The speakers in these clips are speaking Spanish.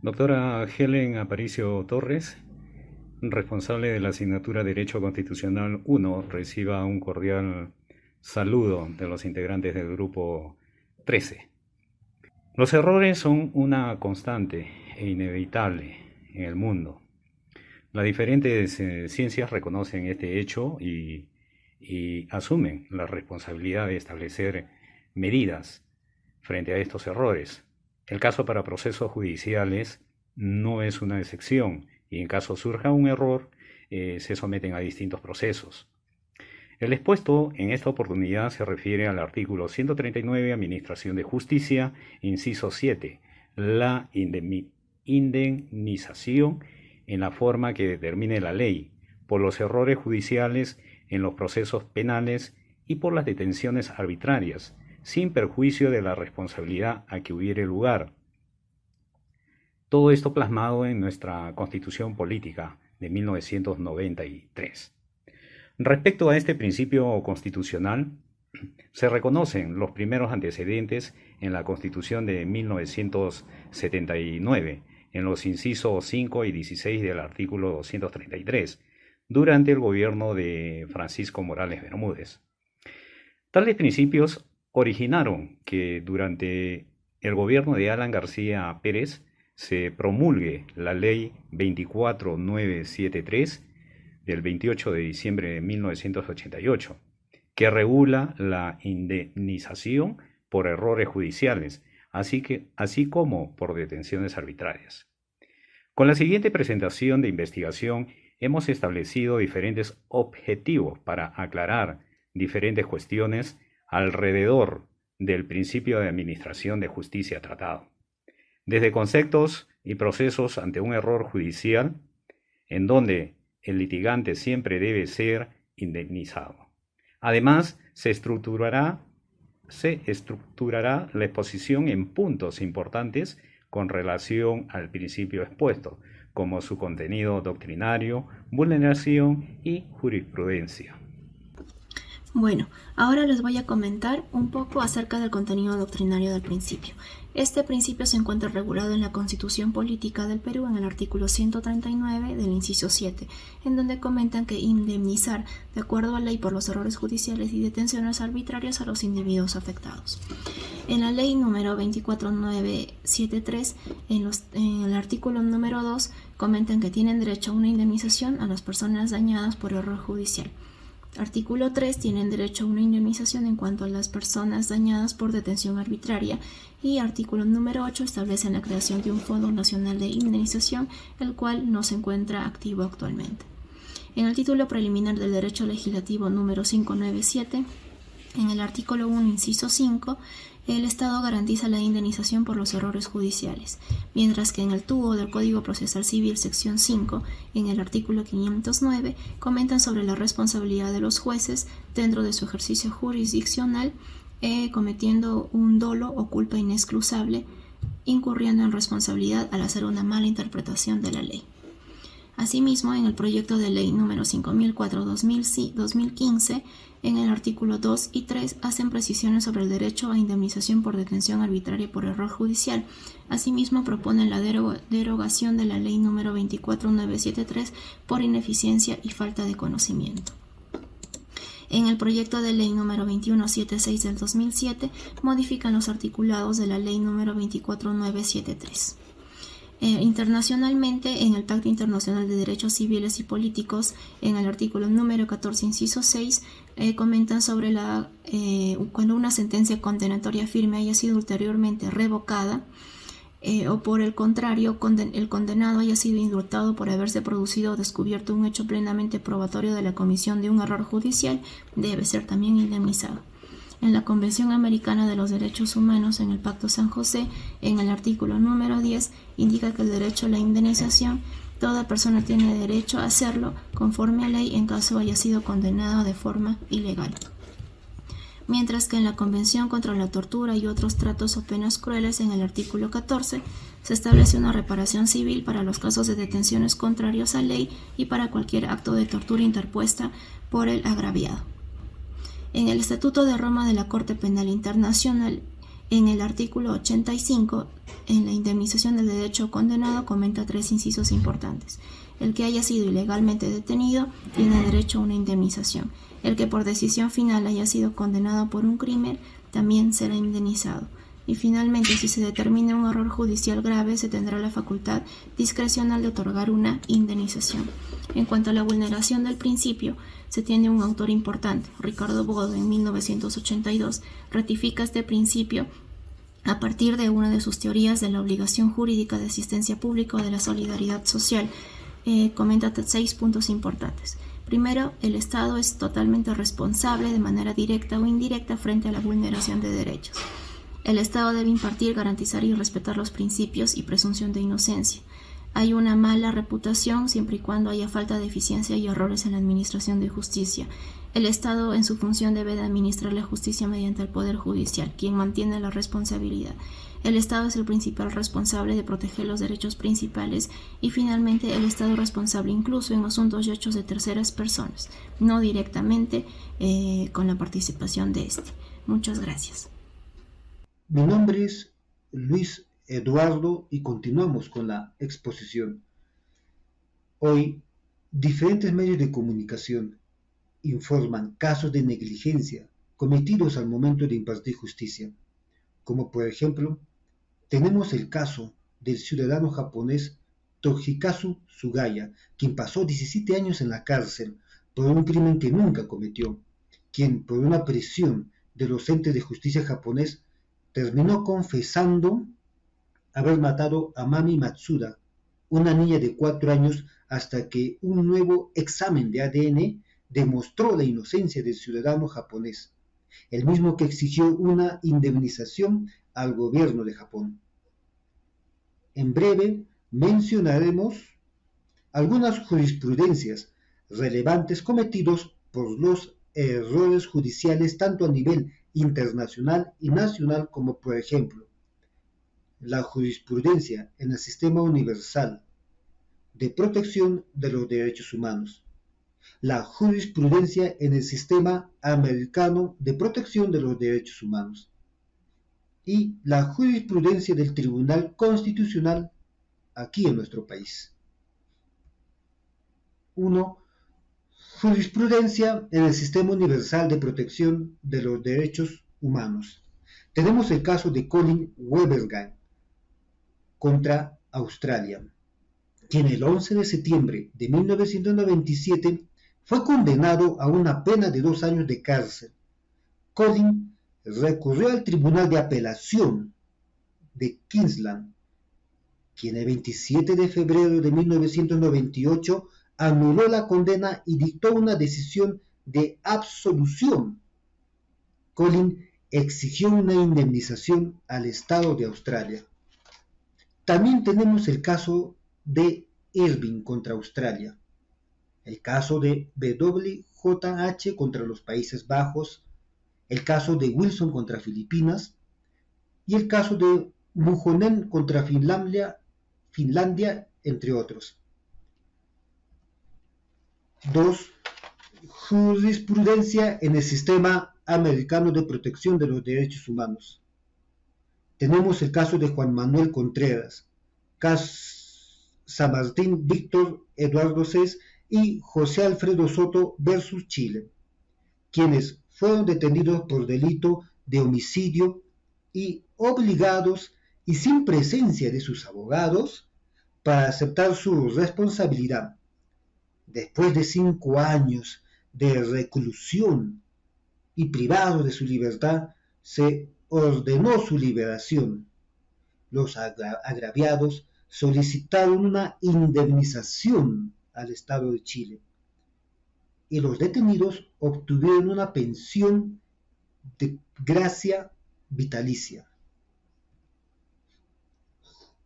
Doctora Helen Aparicio Torres, responsable de la asignatura Derecho Constitucional 1, reciba un cordial saludo de los integrantes del grupo 13. Los errores son una constante e inevitable en el mundo. Las diferentes ciencias reconocen este hecho y asumen la responsabilidad de establecer medidas frente a estos errores. El caso para procesos judiciales no es una excepción y en caso surja un error se someten a distintos procesos. El expuesto en esta oportunidad se refiere al artículo 139, Administración de Justicia, inciso 7, la indemnización en la forma que determine la ley por los errores judiciales en los procesos penales y por las detenciones arbitrarias, sin perjuicio de la responsabilidad a que hubiere lugar. Todo esto plasmado en nuestra Constitución Política de 1993. Respecto a este principio constitucional, se reconocen los primeros antecedentes en la Constitución de 1979, en los incisos 5 y 16 del artículo 233, durante el gobierno de Francisco Morales Bermúdez. Tales principios originaron que durante el gobierno de Alan García Pérez se promulgue la Ley 24973 del 28 de diciembre de 1988, que regula la indemnización por errores judiciales, así como por detenciones arbitrarias. Con la siguiente presentación de investigación hemos establecido diferentes objetivos para aclarar diferentes cuestiones alrededor del principio de administración de justicia tratado, desde conceptos y procesos ante un error judicial, en donde el litigante siempre debe ser indemnizado. Además, se estructurará la exposición en puntos importantes con relación al principio expuesto, como su contenido doctrinario, vulneración y jurisprudencia. Bueno, ahora les voy a comentar un poco acerca del contenido doctrinario del principio. Este principio se encuentra regulado en la Constitución Política del Perú en el artículo 139 del inciso 7, en donde comentan que indemnizar de acuerdo a ley por los errores judiciales y detenciones arbitrarias a los individuos afectados. En la ley número 24973, en el artículo número 2, comentan que tienen derecho a una indemnización a las personas dañadas por error judicial. Artículo 3. Tienen derecho a una indemnización en cuanto a las personas dañadas por detención arbitraria. Y artículo número 8 establece la creación de un Fondo Nacional de Indemnización, el cual no se encuentra activo actualmente. En el título preliminar del Derecho Legislativo número 597, en el artículo 1, inciso 5, el Estado garantiza la indemnización por los errores judiciales, mientras que en el TUO del Código Procesal Civil, sección 5, en el artículo 509, comentan sobre la responsabilidad de los jueces dentro de su ejercicio jurisdiccional, cometiendo un dolo o culpa inexcusable, incurriendo en responsabilidad al hacer una mala interpretación de la ley. Asimismo, en el proyecto de ley número 5004-2015, en el artículo 2 y 3 hacen precisiones sobre el derecho a indemnización por detención arbitraria por error judicial. Asimismo, proponen la derogación de la ley número 24973 por ineficiencia y falta de conocimiento. En el proyecto de ley número 2176 del 2007, modifican los articulados de la ley número 24973. Internacionalmente, en el Pacto Internacional de Derechos Civiles y Políticos, en el artículo número 14, inciso 6, comentan sobre cuando una sentencia condenatoria firme haya sido ulteriormente revocada, o por el contrario, el condenado haya sido indultado por haberse producido o descubierto un hecho plenamente probatorio de la comisión de un error judicial, debe ser también indemnizado. En la Convención Americana de los Derechos Humanos, en el Pacto San José, en el artículo número 10, indica que el derecho a la indemnización, toda persona tiene derecho a hacerlo conforme a ley en caso haya sido condenado de forma ilegal. Mientras que en la Convención contra la Tortura y otros tratos o penas crueles, en el artículo 14, se establece una reparación civil para los casos de detenciones contrarios a ley y para cualquier acto de tortura interpuesta por el agraviado. En el Estatuto de Roma de la Corte Penal Internacional, En el artículo 85, en la indemnización del derecho condenado, comenta 3 incisos importantes. El que haya sido ilegalmente detenido tiene derecho a una indemnización. El que por decisión final haya sido condenado por un crimen también será indemnizado. Y finalmente, si se determina un error judicial grave, se tendrá la facultad discrecional de otorgar una indemnización. En cuanto a la vulneración del principio, se tiene un autor importante, Ricardo Bodo, en 1982, ratifica este principio a partir de una de sus teorías de la obligación jurídica de asistencia pública o de la solidaridad social. Comenta 6 puntos importantes. Primero, el Estado es totalmente responsable de manera directa o indirecta frente a la vulneración de derechos. El Estado debe impartir, garantizar y respetar los principios y presunción de inocencia. Hay una mala reputación siempre y cuando haya falta de eficiencia y errores en la administración de justicia. El Estado en su función debe de administrar la justicia mediante el Poder Judicial, quien mantiene la responsabilidad. El Estado es el principal responsable de proteger los derechos principales y finalmente el Estado responsable incluso en asuntos y hechos de terceras personas, no directamente con la participación de este. Muchas gracias. Mi nombre es Luis Eduardo y continuamos con la exposición. Hoy, diferentes medios de comunicación informan casos de negligencia cometidos al momento de impartir justicia, como por ejemplo, tenemos el caso del ciudadano japonés Toshikazu Sugaya, quien pasó 17 años en la cárcel por un crimen que nunca cometió, quien por una presión de los entes de justicia japonés terminó confesando haber matado a Mami Matsuda, una niña de 4 años, hasta que un nuevo examen de ADN demostró la inocencia del ciudadano japonés, el mismo que exigió una indemnización al gobierno de Japón. En breve mencionaremos algunas jurisprudencias relevantes cometidos por los errores judiciales tanto a nivel internacional y nacional como por ejemplo la jurisprudencia en el Sistema Universal de Protección de los Derechos Humanos, la jurisprudencia en el Sistema Americano de Protección de los Derechos Humanos y la jurisprudencia del Tribunal Constitucional aquí en nuestro país. 1. Jurisprudencia en el Sistema Universal de Protección de los Derechos Humanos. Tenemos el caso de Colin Weberghan contra Australia, quien el 11 de septiembre de 1997 fue condenado a una pena de 2 años de cárcel. Colin recurrió al Tribunal de Apelación de Queensland, quien el 27 de febrero de 1998 anuló la condena y dictó una decisión de absolución. Colin exigió una indemnización al Estado de Australia. También tenemos el caso de Irving contra Australia, el caso de WJH contra los Países Bajos, el caso de Wilson contra Filipinas y el caso de Mujonen contra Finlandia, entre otros. 2. Jurisprudencia en el Sistema Americano de Protección de los Derechos Humanos. Tenemos el caso de Juan Manuel Contreras, San Martín Víctor Eduardo Cés y José Alfredo Soto versus Chile, quienes fueron detenidos por delito de homicidio y obligados y sin presencia de sus abogados para aceptar su responsabilidad. Después de 5 años de reclusión y privados de su libertad, se ordenó su liberación. Los agraviados solicitaron una indemnización al Estado de Chile y los detenidos obtuvieron una pensión de gracia vitalicia.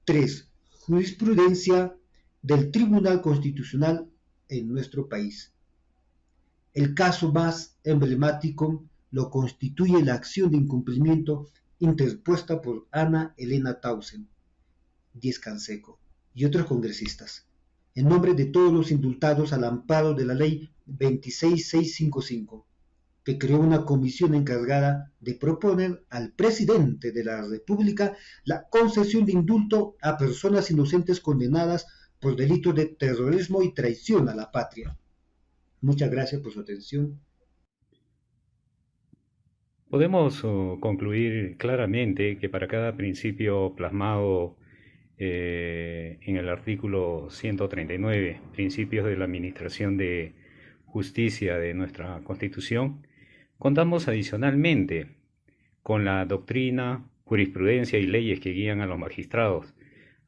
3. Jurisprudencia del Tribunal Constitucional en nuestro país. El caso más emblemático lo constituye la acción de incumplimiento interpuesta por Ana Elena Tausen, Díez Canseco y otros congresistas, en nombre de todos los indultados al amparo de la Ley 26655, que creó una comisión encargada de proponer al presidente de la República la concesión de indulto a personas inocentes condenadas por delitos de terrorismo y traición a la patria. Muchas gracias por su atención. Podemos concluir claramente que para cada principio plasmado en el artículo 139, principios de la administración de justicia de nuestra Constitución, contamos adicionalmente con la doctrina, jurisprudencia y leyes que guían a los magistrados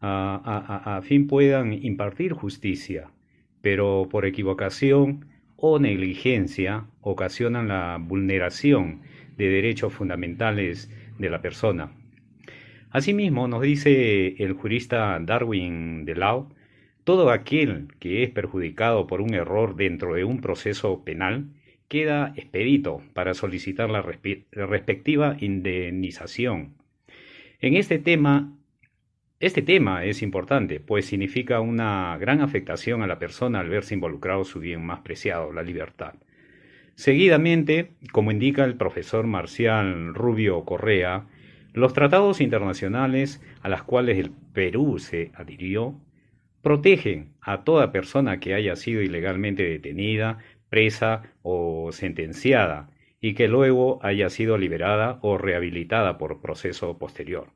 a fin puedan impartir justicia, pero por equivocación o negligencia ocasionan la vulneración de derechos fundamentales de la persona. Asimismo, nos dice el jurista Darwin de Lao, todo aquel que es perjudicado por un error dentro de un proceso penal queda expedito para solicitar la respectiva indemnización. En este tema es importante, pues significa una gran afectación a la persona al verse involucrado su bien más preciado, la libertad. Seguidamente, como indica el profesor Marcial Rubio Correa, los tratados internacionales a los cuales el Perú se adhirió protegen a toda persona que haya sido ilegalmente detenida, presa o sentenciada y que luego haya sido liberada o rehabilitada por proceso posterior.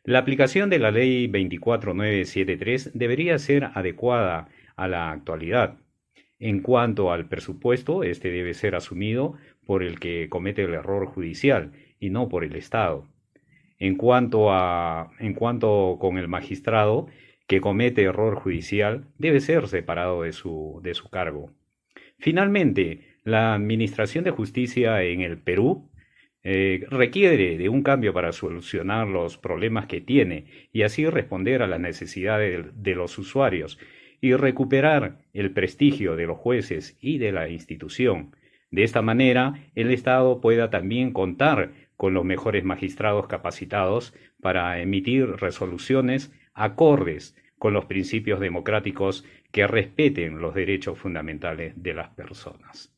La aplicación de la Ley 24973 debería ser adecuada a la actualidad. En cuanto al presupuesto, este debe ser asumido por el que comete el error judicial y no por el Estado. En cuanto con el magistrado que comete error judicial, debe ser separado de su cargo. Finalmente, la administración de justicia en el Perú requiere de un cambio para solucionar los problemas que tiene y así responder a las necesidades de los usuarios y recuperar el prestigio de los jueces y de la institución. De esta manera, el Estado pueda también contar con los mejores magistrados capacitados para emitir resoluciones acordes con los principios democráticos que respeten los derechos fundamentales de las personas.